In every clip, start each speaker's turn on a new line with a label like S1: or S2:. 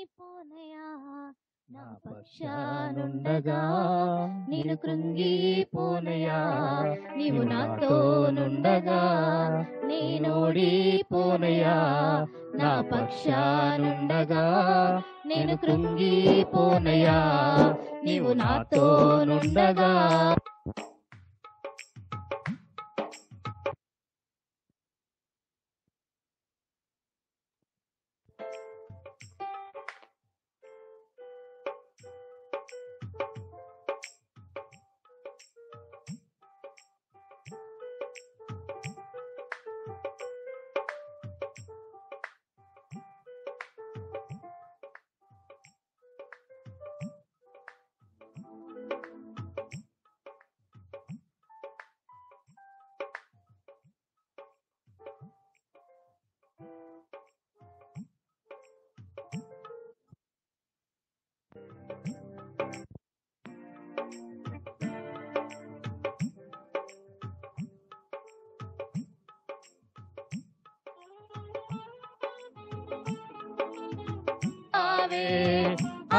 S1: కృంగిపోనయా నా పక్షానుండగా నేను కృంగిపోనయా నీవు నాతోనుండగా నేనోడిపోనయా నా పక్షానుండగా నేను కృంగిపోనయా నీవు నాతోనుండగా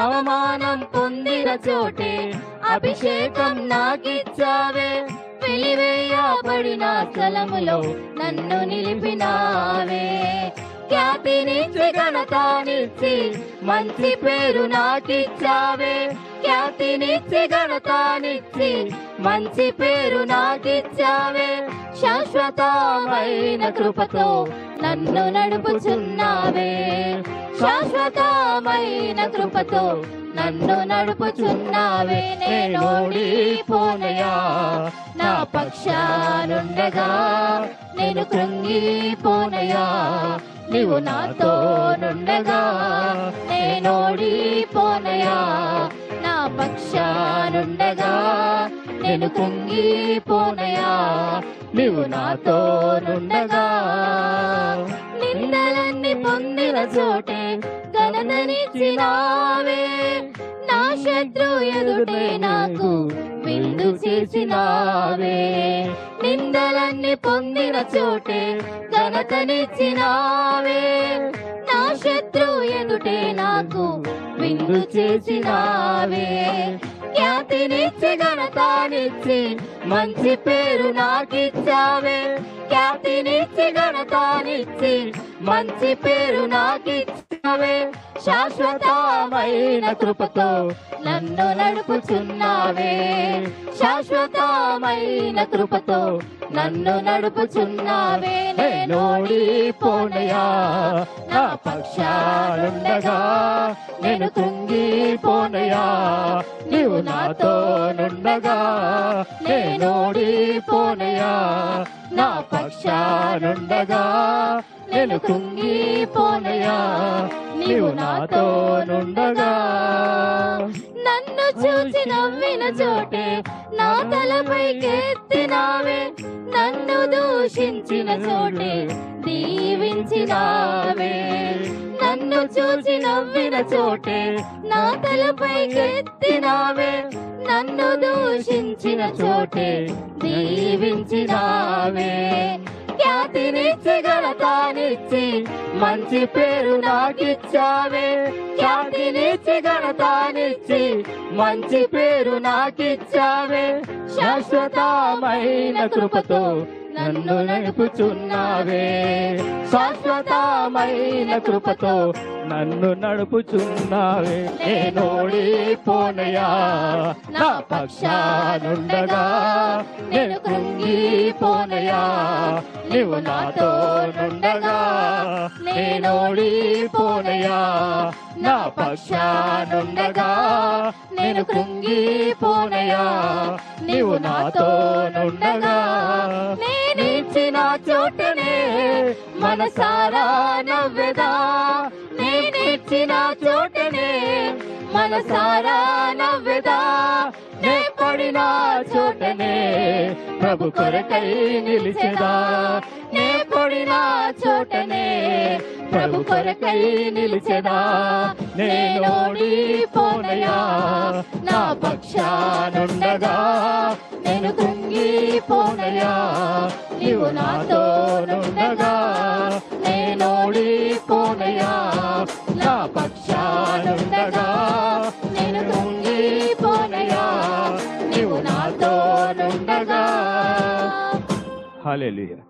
S1: అవమానం పొందిన చోటే అభిషేకం నాకిచ్చావే వెలివేయబడిన స్థలములో నన్ను నిలిపినావే ఖ్యాతినిచ్చి ఘనతనిచ్చి మంచి పేరు నాకిచ్చావే ఖ్యాతినిచ్చి ఘనతనిచ్చి మంచి పేరు నాకిచ్చావే శాశ్వతమైన కృపతో నన్ను నడుపుచున్నావే శాశ్వతమైన కృపతో నన్ను నడుపుచున్నావే నేనోడిపోనయా నా పక్షానుండగా నేను కృంగిపోనయా నీవు నాతోనుండగా నేనోడిపోనయా నా పక్షానుండగా నేను కృంగిపోనయా నీవు నాతోనుండగా నిందలన్నీ పొందిన చోటే ఘనతనిచ్చినావే నా శత్రు ఎదుటే నాకు విందు చేసినావే నిందలన్నీ పొందిన చోటే ఘనతనిచ్చినావే నా శత్రు ఎదుటే నాకు విందు చేసినావే ఖ్యాతినిచ్చి ఘనతనిచ్చి మంచి పేరు నాకిచ్చావే ఖ్యాతినిచ్చి ఘనతనిచ్చి మంచి పేరు నాకిచ్చావే శాశ్వతమైన కృపతో నన్ను నడుపుచున్నావే శాశ్వతమైన కృపతో నన్ను నడుపుచున్నావే నేనోడిపోనయా నా పక్షానుండగా నేను కృంగిపోనయా నీవు నాతోనుండగా నేనోడిపోనయా నా పక్షానుండగా నేను కృంగిపోనయా నీవు నాతోనుండగా నన్ను చూసి నవ్విన చోటే నా తలపైకెత్తినావే నన్ను దూషించిన చోటే దీవించినావే నన్ను చూసి నవ్విన చోటే నా తలపైకెత్తినావే నన్ను దూషించిన చోటే దీవించినావే ఖ్యాతినిచ్చి ఘనతనిచ్చి మంచి పేరు నాకిచ్చావే ఖ్యాతినిచ్చి ఘనతనిచ్చి మంచి పేరు నాకిచ్చావే శాశ్వతమైన కృపతో నన్ను నడుపుచున్నావే శాశ్వతమైన కృపతో నన్ను నడుపుచున్నావే నేనోడిపోనయా నా పక్షానుండగా నేను కృంగిపోనయా నీవు నాతోనుండగా నేనోడిపోనయా నా పక్షానుండగా నేను కృంగిపోనయా నీవు నాతోనుండగా నేనిచ్చిన చోటనే మనసారా నవ్వెదా నేనిచ్చిన చోటనే మనసారా నవ్వెదా నే పడిన చోటనే ప్రభు కొరకై నిలిచెదా నే పడిన చోటనే ప్రభు కొరకై నిలిచెదా నేనోడిపోనయా నా పక్షానుండగా నేను కృంగిపోనయా నీవు నాతోనుండగా నేనోడిపోనయా నా పక్షానుండగా
S2: హల్లెలూయా.